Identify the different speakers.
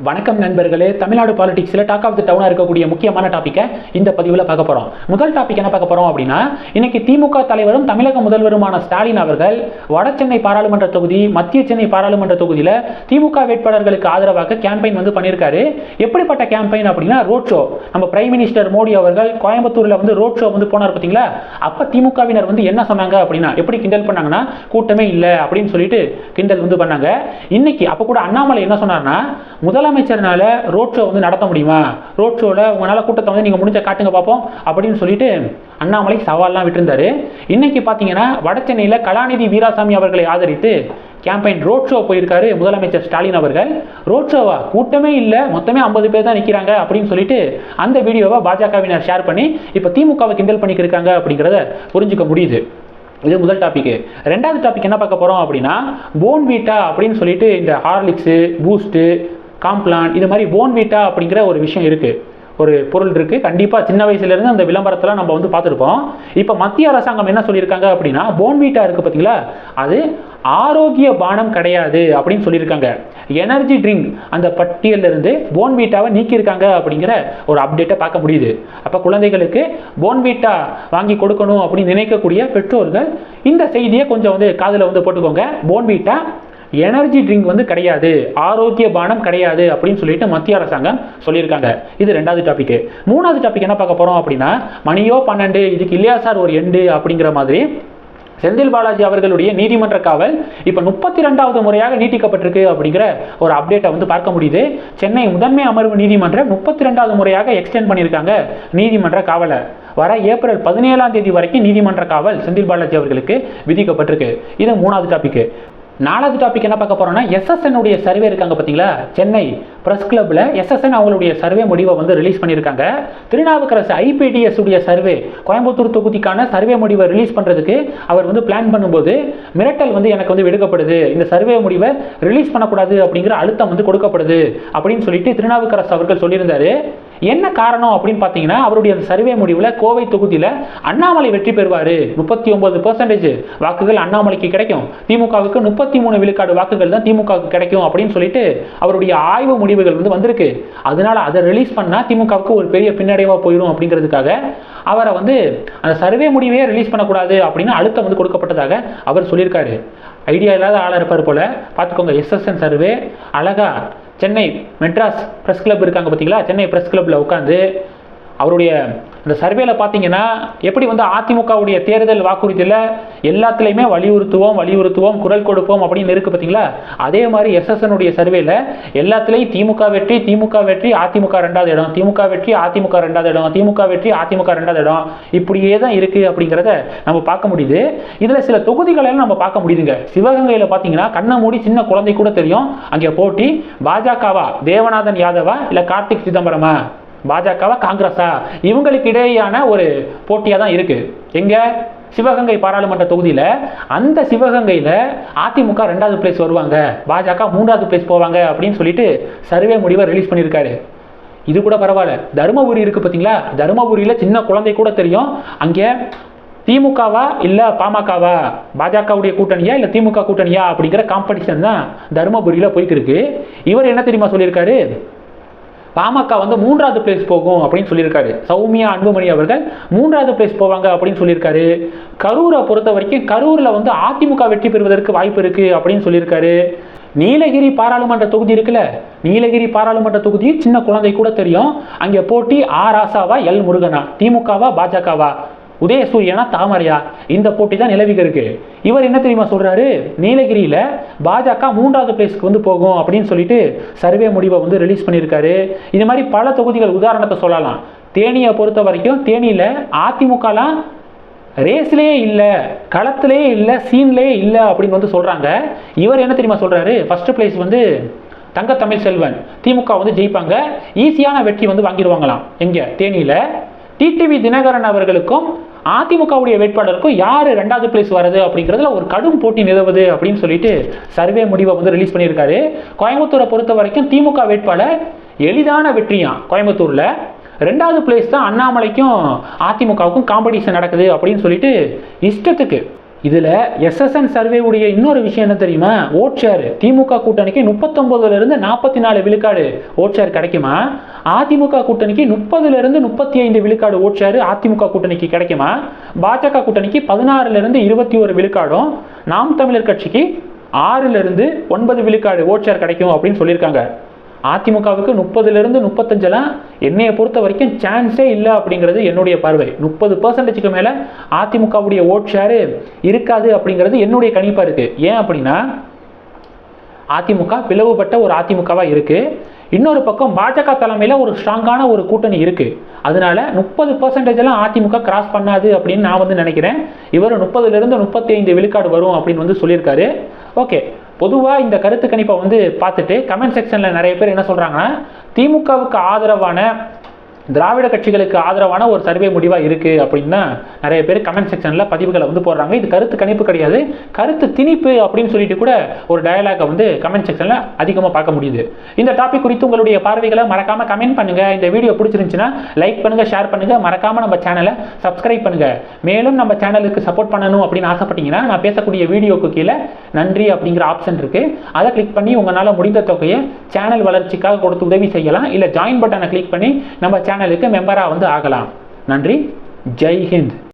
Speaker 1: வணக்கம் நண்பர்களே, Tamil Nadu பாலிடிக்ஸில் talk of the டவுனாக இருக்கக்கூடிய முக்கியமான டாப்பிக்கை இந்த பதிவில் பார்க்க போகிறோம். முதல் டாபிக் என்ன பார்க்க போகிறோம் அப்படின்னா, இன்னைக்கு திமுக தலைவரும் தமிழக முதல்வருமான ஸ்டாலின் அவர்கள் வடசென்னை பாராளுமன்ற தொகுதி, மத்திய சென்னை பாராளுமன்ற தொகுதியில் திமுக வேட்பாளர்களுக்கு ஆதரவாக கேம்பெயின் பண்ணியிருக்காரு. எப்படிப்பட்ட கேம்பெயின் அப்படின்னா, ரோட் ஷோ. நம்ம பிரைம் மினிஸ்டர் மோடி அவர்கள் கோயம்புத்தூரில் ரோட் ஷோ போனார் பார்த்தீங்களா, அப்போ திமுகவினர் என்ன சொன்னாங்க அப்படின்னா, எப்படி கிண்டல் பண்ணாங்கன்னா, கூட்டமே இல்லை அப்படின்னு சொல்லிட்டு கிண்டல் பண்ணாங்க. இன்னைக்கு அப்போ கூட அண்ணாமலை என்ன சொன்னார்னா, முதலமைச்சர்னால ரோட் ஷோ நடத்த முடியுமா, ரோட் ஷோல உங்களால கூட்டத்தை நீங்க முடிஞ்ச காட்டுங்க பார்ப்போம் அப்படின்னு சொல்லிட்டு அண்ணாமலை சவால்லாம் விட்டுருந்தாரு. இன்னைக்கு பாத்தீங்கன்னா வடசென்னையில கலாநிதி வீராசாமி அவர்களை ஆதரித்து கேம்பெயின் ரோட் ஷோ போயிருக்காரு முதலமைச்சர் ஸ்டாலின் அவர்கள். ரோட் ஷோவா, கூட்டமே இல்லை, மொத்தமே 50 பேர் தான் நிற்கிறாங்க அப்படின்னு சொல்லிட்டு அந்த வீடியோவை பாஜகவினர் ஷேர் பண்ணி இப்போ திமுகவை கிண்டல் பண்ணிக்கிருக்காங்க அப்படிங்கிறத புரிஞ்சுக்க முடியுது. இது முதல் டாபிக். ரெண்டாவது டாபிக் என்ன பார்க்க போறோம் அப்படின்னா, போன்வீட்டா அப்படின்னு சொல்லிட்டு இந்த ஹார்லிக்ஸ், பூஸ்ட், காம்ப்ளான் இது மாதிரி போன்வீட்டா அப்படிங்கிற ஒரு விஷயம் இருக்கு, ஒரு பொருள் இருக்கு. கண்டிப்பா சின்ன வயசுல இருந்து அந்த விளம்பரத்தெல்லாம் நம்ம பார்த்துருப்போம். இப்போ மத்திய அரசாங்கம் என்ன சொல்லியிருக்காங்க அப்படின்னா, போன்வீட்டா இருக்கு பார்த்தீங்களா, அது ஆரோக்கிய பானம் கிடையாது அப்படின்னு சொல்லியிருக்காங்க. எனர்ஜி ட்ரிங்க் அந்த பட்டியலில் இருந்து போன்வீட்டாவை நீக்கியிருக்காங்க அப்படிங்கிற ஒரு அப்டேட்டை பார்க்க முடியுது. அப்போ குழந்தைகளுக்கு போன்வீட்டா வாங்கி கொடுக்கணும் அப்படின்னு நினைக்கக்கூடிய பெற்றோர்கள் இந்த செய்தியை கொஞ்சம் காதில் போட்டுக்கோங்க. போன்வீட்டா எனர்ஜி ட்ரிங்க் கிடையாது, ஆரோக்கிய பானம் கிடையாது அப்படின்னு சொல்லிட்டு மத்திய அரசாங்கம் சொல்லியிருக்காங்க. இது ரெண்டாவது டாபிக். மூணாவது டாபிக் என்ன பார்க்க போறோம் அப்படின்னா, மணியோ 12 இதுக்கு இல்லையா சார் ஒரு எண்டு அப்படிங்கிற மாதிரி செந்தில் பாலாஜி அவர்களுடைய நீதிமன்ற காவல் இப்போ 32வது முறையாக நீட்டிக்கப்பட்டிருக்கு அப்படிங்கிற ஒரு அப்டேட்டை பார்க்க முடியுது. சென்னை முதன்மை அமர்வு நீதிமன்றம் 32வது முறையாக எக்ஸ்டெண்ட் பண்ணியிருக்காங்க நீதிமன்ற காவலை. வர ஏப்ரல் 17ஆம் தேதி வரைக்கும் நீதிமன்ற காவல் செந்தில் பாலாஜி அவர்களுக்கு விதிக்கப்பட்டிருக்கு. இது மூணாவது டாபிக். நாலாவது டாபிக் என்ன பார்க்க போறோம்னா, எஸ்எஸ்என் உடைய சர்வே இருக்காங்க பார்த்தீங்களா, சென்னை பிரஸ் கிளப்ல எஸ்எஸ்என் அவங்களுடைய சர்வே முடிவை ரிலீஸ் பண்ணியிருக்காங்க. திருநாவுக்கரசு ஐபிடிஎஸ் உடைய சர்வே, கோயம்புத்தூர் தொகுதிக்கான சர்வே முடிவை ரிலீஸ் பண்றதுக்கு அவர் பிளான் பண்ணும்போது மிரட்டல் எனக்கு விடுக்கப்படுது, இந்த சர்வே முடிவை ரிலீஸ் பண்ணக்கூடாது அப்படிங்கிற அழுத்தம் கொடுக்கப்படுது அப்படின்னு சொல்லிட்டு திருநாவுக்கரசு அவர்கள் சொல்லியிருந்தாரு. என்ன காரணம் அப்படின்னு பார்த்தீங்கன்னா, அவருடைய சர்வே முடிவில் கோவை தொகுதியில் அண்ணாமலை வெற்றி பெறுவார், 39% வாக்குகள் அண்ணாமலைக்கு கிடைக்கும், திமுகவுக்கு 33 விழுக்காடு வாக்குகள் தான் திமுகவுக்கு கிடைக்கும் அப்படின்னு சொல்லிட்டு அவருடைய ஆய்வு முடிவுகள் வந்திருக்கு. அதனால அதை ரிலீஸ் பண்ணா திமுகவுக்கு ஒரு பெரிய பின்னடைவா போயிடும் அப்படிங்கிறதுக்காக அவரை அந்த சர்வே முடிவே ரிலீஸ் பண்ணக்கூடாது அப்படின்னு அழுத்தம் கொடுக்கப்பட்டதாக அவர் சொல்லியிருக்காரு. ஐடியா இல்லாத ஆளா இருப்பார் போல, பார்த்துக்கோங்க. எஸ்எஸ்என் சர்வே அழகா சென்னை மெட்ராஸ் பிரஸ் கிளப் இருக்காங்க பார்த்தீங்களா, சென்னை பிரஸ் கிளப்ல உட்காந்து அவருடைய இந்த சர்வேல பார்த்தீங்கன்னா எப்படி அதிமுகவுடைய தேர்தல் வாக்குறுதியில் எல்லாத்துலேயுமே வலியுறுத்துவோம் குரல் கொடுப்போம் அப்படின்னு இருக்கு பார்த்தீங்களா, அதே மாதிரி எஸ்எஸ்என் சர்வேல எல்லாத்துலேயும் திமுக வெற்றி அதிமுக 2வது இடம், திமுக வெற்றி அதிமுக 2வது இடம், திமுக வெற்றி அதிமுக 2வது இடம், இப்படியே தான் இருக்கு அப்படிங்கிறத நம்ம பார்க்க முடியுது. இதில் சில தொகுதிகளெல்லாம் நம்ம பார்க்க முடியுதுங்க. சிவகங்கையில் பார்த்தீங்கன்னா கண்ணை மூடி சின்ன குழந்தை கூட தெரியும், அங்கே போட்டி பாஜகவா, தேவநாதன் யாதவா இல்லை கார்த்திக் சிதம்பரமா, பாஜகவா காங்கிரஸா, இவங்களுக்கு இடையேயான ஒரு போட்டியா தான் இருக்கு. எங்க சிவகங்கை பாராளுமன்ற தொகுதியில, அந்த சிவகங்கையில அதிமுக 2வது பிளேஸ் வருவாங்க, பாஜக 3வது பிளேஸ் போவாங்க அப்படின்னு சொல்லிட்டு சர்வே முடிவை ரிலீஸ் பண்ணியிருக்காரு. இது கூட பரவாயில்ல. தருமபுரி இருக்கு பார்த்தீங்களா, தருமபுரியில சின்ன குழந்தை கூட தெரியும், அங்கே திமுகவா இல்ல பாமகவா, பாஜகவுடைய கூட்டணியா இல்ல திமுக கூட்டணியா அப்படிங்கிற காம்படிஷன் தான் தருமபுரியில போயிட்டு இருக்கு. இவர் என்ன தெரியுமா சொல்லியிருக்காரு, பாமக 3வது பிளேஸ் போகும் அப்படின்னு சொல்லியிருக்காரு. சௌமியா அன்புமணி அவர்கள் 3வது பிளேஸ் போவாங்க அப்படின்னு சொல்லியிருக்காரு. கரூரை பொறுத்த வரைக்கும் கரூர்ல அதிமுக வெற்றி பெறுவதற்கு வாய்ப்பு இருக்கு அப்படின்னு சொல்லியிருக்காரு. நீலகிரி பாராளுமன்ற தொகுதி இருக்குல்ல, நீலகிரி பாராளுமன்ற தொகுதி சின்ன குழந்தை கூட தெரியும், அங்கே போட்டி ஆ ராசாவா எல் முருகனா, திமுகவா பாஜகவா, உதயசூரியனா தாமரையா, இந்த போட்டி தான் நிலவிக இருக்கு. இவர் என்ன தெரியுமா சொல்றாரு, நீலகிரியில பாஜக 3வது பிளேஸ்க்கு போகும் அப்படின்னு சொல்லிட்டு சர்வே முடிவை ரிலீஸ் பண்ணியிருக்காரு. இது மாதிரி பல தொகுதிகள் உதாரணத்தை சொல்லலாம். தேனியை பொறுத்த வரைக்கும் தேனியில அதிமுகலாம் ரேஸ்லேயே இல்லை, களத்திலேயே இல்லை, சீன்லேயே இல்லை அப்படின்னு சொல்றாங்க. இவர் என்ன தெரியுமா சொல்றாரு, ஃபர்ஸ்ட் பிளேஸ் தங்க தமிழ் செல்வன், திமுக ஜெயிப்பாங்க, ஈஸியான வெற்றி வாங்கிடுவாங்களாம். எங்க தேனியில டிடிவி தினகரன் அவர்களுக்கும் அதிமுகவுடைய வேட்பாளருக்கும் யாரு 2வது பிளேஸ் வருது அப்படிங்கிறதுல ஒரு கடும் போட்டி நிலவுது அப்படின்னு சொல்லிட்டு சர்வே முடிவை ரிலீஸ் பண்ணியிருக்காரு. கோயம்புத்தூரை பொறுத்த வரைக்கும் திமுக வேட்பாளர் எளிதான வெற்றியா, கோயம்புத்தூர்ல 2வது பிளேஸ் தான் அண்ணாமலைக்கும் அதிமுகவுக்கும் காம்படிஷன் நடக்குது அப்படின்னு சொல்லிட்டு இஷ்டத்துக்கு இதில் எஸ்எஸ்என் சர்வே உடைய இன்னொரு விஷயம் என்ன தெரியுமா? ஓட் ஷேர் திமுக கூட்டணிக்கு 39லிருந்து 44 விழுக்காடு ஓட் ஷேர் கிடைக்குமா? அதிமுக கூட்டணிக்கு 30லிருந்து 35 விழுக்காடு ஓட் ஷேர் அதிமுக கூட்டணிக்கு கிடைக்குமா? பாஜக கூட்டணிக்கு 16லிருந்து 21 விழுக்காடும், நாம் தமிழர் கட்சிக்கு 6லிருந்து 9 விழுக்காடு ஓட் ஷேர் கிடைக்கும் அப்படின்னு சொல்லியிருக்காங்க. அதிமுகவுக்கு 30லிருந்து 35 என்னைய பொறுத்த வரைக்கும் சான்ஸே இல்லை அப்படிங்கிறது என்னுடைய பார்வை. 30% மேலே அதிமுகவுடைய ஓட் ஷேரு இருக்காது அப்படிங்கிறது என்னுடைய கணிப்பாக இருக்குது. ஏன் அப்படின்னா அதிமுக பிளவுபட்ட ஒரு அதிமுகவாக இருக்குது. இன்னொரு பக்கம் பாஜக தலைமையில் ஒரு ஸ்ட்ராங்கான ஒரு கூட்டணி இருக்குது. அதனால 30% அதிமுக கிராஸ் பண்ணாது அப்படின்னு நான் நினைக்கிறேன். இவர் 30லிருந்து 35 விழுக்காடு வரும் அப்படின்னு சொல்லியிருக்காரு. ஓகே, பொதுவாக இந்த கருத்து கணிப்பை பார்த்துட்டு கமெண்ட் செக்ஷனில் நிறைய பேர் என்ன சொல்கிறாங்கன்னா, திமுகவுக்கு ஆதரவான திராவிட கட்சிகளுக்கு ஆதரவான ஒரு சர்வே முடிவாக இருக்குது அப்படின்னு தான் நிறைய பேர் கமெண்ட் செக்ஷனில் பதிவுகளை போடுறாங்க. இது கருத்து கணிப்பு கிடையாது, கருத்து திணிப்பு அப்படின்னு சொல்லிட்டு கூட ஒரு டயலாகை கமெண்ட் செக்ஷனில் அதிகமாக பார்க்க முடியுது. இந்த டாபிக் குறித்து உங்களுடைய பார்வைகளை மறக்காமல் கமெண்ட் பண்ணுங்கள். இந்த வீடியோ பிடிச்சிருந்துச்சுன்னா லைக் பண்ணுங்கள், ஷேர் பண்ணுங்கள், மறக்காமல் நம்ம சேனலை சப்ஸ்கிரைப் பண்ணுங்கள். மேலும் நம்ம சேனலுக்கு சப்போர்ட் பண்ணணும் அப்படின்னு ஆசைப்பட்டீங்கன்னா நான் பேசக்கூடிய வீடியோக்கு கீழே நன்றி அப்படிங்கிற ஆப்ஷன் இருக்குது. அதை கிளிக் பண்ணி உங்களால் முடிந்த தொகையை சேனல் வளர்ச்சிக்காக கொடுத்து உதவி செய்யலாம். இல்லை ஜாயின் பட்டனை கிளிக் பண்ணி நம்ம சேனலுக்கு மெம்பராக ஆகலாம். நன்றி. ஜெய் ஹிந்த்.